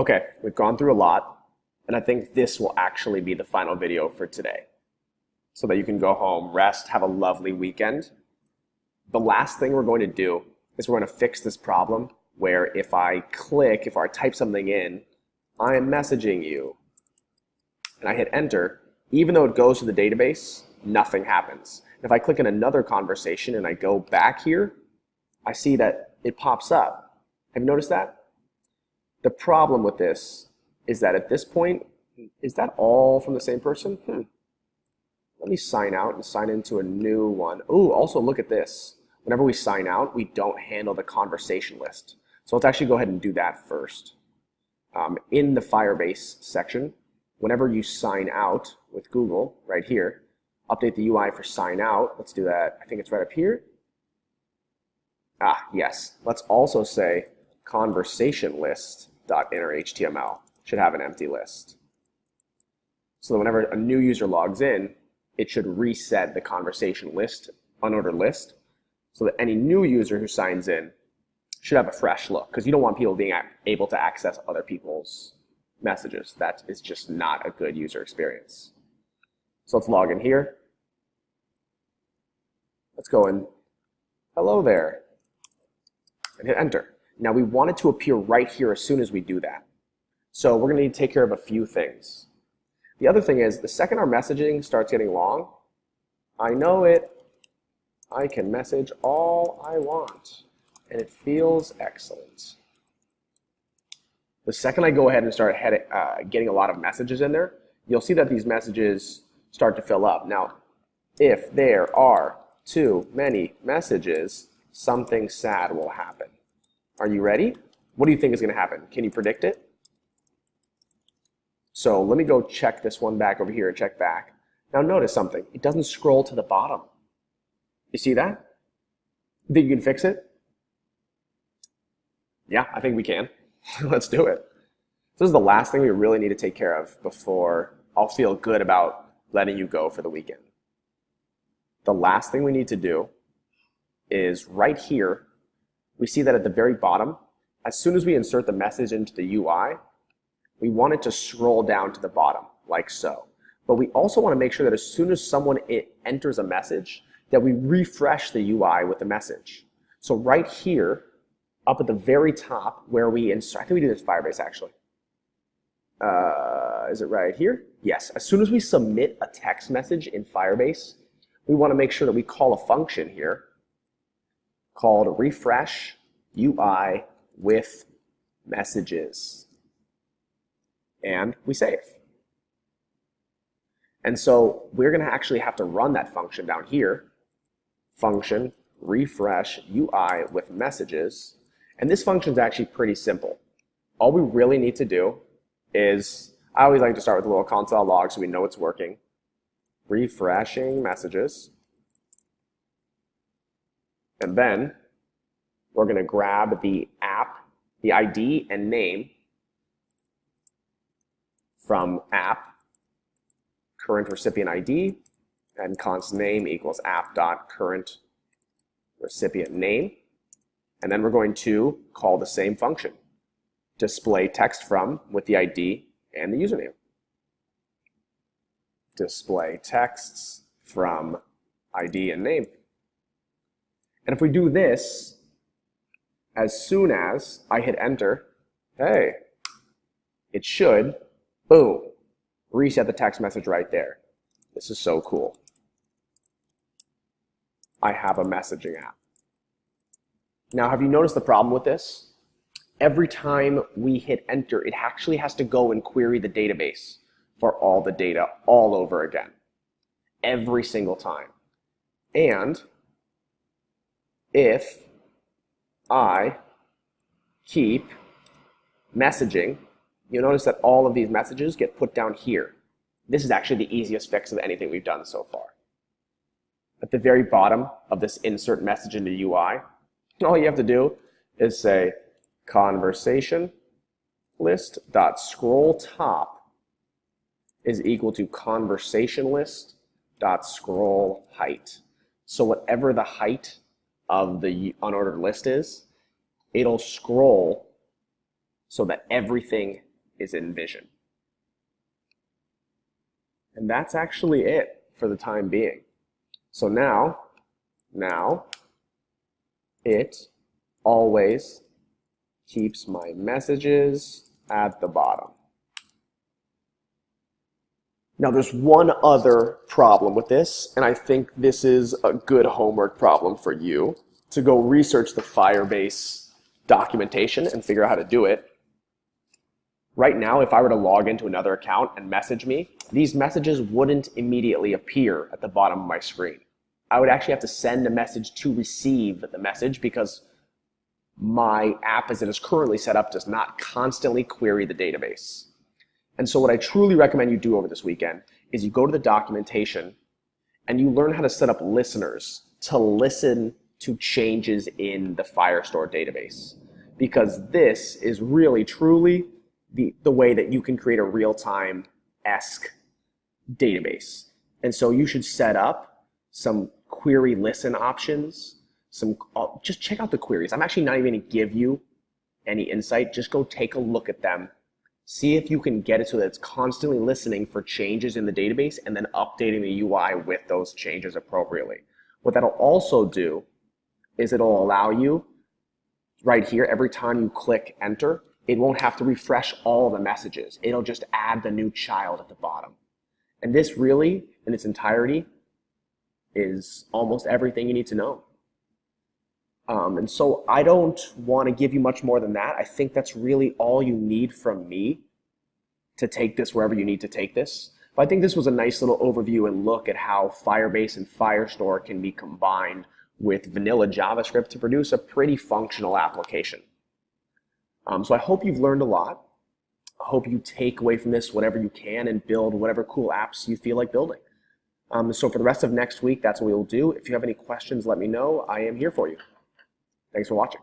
Okay, we've gone through a lot, and I think this will actually be the final video for today, so that you can go home, rest, have a lovely weekend. The last thing we're going to do is we're going to fix this problem where if I type something in, I am messaging you, and I hit enter, even though it goes to the database, nothing happens. If I click in another conversation and I go back here, I see that it pops up. Have you noticed that? The problem with this is that at this point, is that all from the same person? Let me sign out and sign into a new one. Oh, also look at this. Whenever we sign out, we don't handle the conversation list. So let's actually go ahead and do that first. In the Firebase section, whenever you sign out with Google, right here, update the UI for sign out. Let's do that. I think it's right up here. Yes. Let's also say conversation list.innerHTML should have an empty list. So that whenever a new user logs in, it should reset the conversation list, unordered list, so that any new user who signs in should have a fresh look, because you don't want people being able to access other people's messages. That is just not a good user experience. So let's log in here. Let's go in, hello there, and hit enter. Now we want it to appear right here as soon as we do that. So we're going to need to take care of a few things. The other thing is, the second our messaging starts getting long, I know it, I can message all I want, and it feels excellent. The second I go ahead and start getting a lot of messages in there, you'll see that these messages start to fill up. Now, if there are too many messages, something sad will happen. Are you ready? What do you think is going to happen? Can you predict it? So let me go check this one back over here and check back. Now notice something. It doesn't scroll to the bottom. You see that? Think you can fix it? Yeah, I think we can. Let's do it. This is the last thing we really need to take care of before I'll feel good about letting you go for the weekend. The last thing we need to do is right here, we see that at the very bottom, as soon as we insert the message into the UI, we want it to scroll down to the bottom, like so. But we also want to make sure that as soon as someone enters a message, that we refresh the UI with the message. So right here, up at the very top where we insert, I think we do this in Firebase actually. Is it right here? Yes. As soon as we submit a text message in Firebase, we want to make sure that we call a function here called refresh UI with messages. And we save. And so we're going to actually have to run that function down here. Function refresh UI with messages. And this function is actually pretty simple. All we really need to do is, I always like to start with a little console log so we know it's working. Refreshing messages. And then we're going to grab the ID and name from app, current recipient ID, and const name equals app.current recipient name. And then we're going to call the same function, display text from with the ID and the username. Display texts from ID and name. And if we do this, as soon as I hit enter, hey, it should, boom, reset the text message right there. This is so cool. I have a messaging app. Now, have you noticed the problem with this? Every time we hit enter, it actually has to go and query the database for all the data all over again. Every single time. And if I keep messaging, you'll notice that all of these messages get put down here. This is actually the easiest fix of anything we've done so far. At the very bottom of this insert message into UI, all you have to do is say conversation list.scroll top is equal to conversation list.scroll height. So whatever the height of the unordered list is, it'll scroll so that everything is InVision. And that's actually it for the time being. So now it always keeps my messages at the bottom. Now there's one other problem with this, and I think this is a good homework problem for you to go research the Firebase documentation and figure out how to do it. Right now, if I were to log into another account and message me, these messages wouldn't immediately appear at the bottom of my screen. I would actually have to send a message to receive the message because my app as it is currently set up does not constantly query the database. And so what I truly recommend you do over this weekend is you go to the documentation and you learn how to set up listeners to listen to changes in the Firestore database. Because this is really, truly the way that you can create a real-time-esque database. And so you should set up some query listen options. Just check out the queries. I'm actually not even going to give you any insight. Just go take a look at them. See if you can get it so that it's constantly listening for changes in the database and then updating the UI with those changes appropriately. What that'll also do is it'll allow you right here, every time you click enter, it won't have to refresh all the messages. It'll just add the new child at the bottom. And this really, in its entirety, is almost everything you need to know. And so I don't want to give you much more than that. I think that's really all you need from me to take this wherever you need to take this. But I think this was a nice little overview and look at how Firebase and Firestore can be combined with vanilla JavaScript to produce a pretty functional application. So I hope you've learned a lot. I hope you take away from this whatever you can and build whatever cool apps you feel like building. So for the rest of next week, that's what we will do. If you have any questions, let me know. I am here for you. Thanks for watching.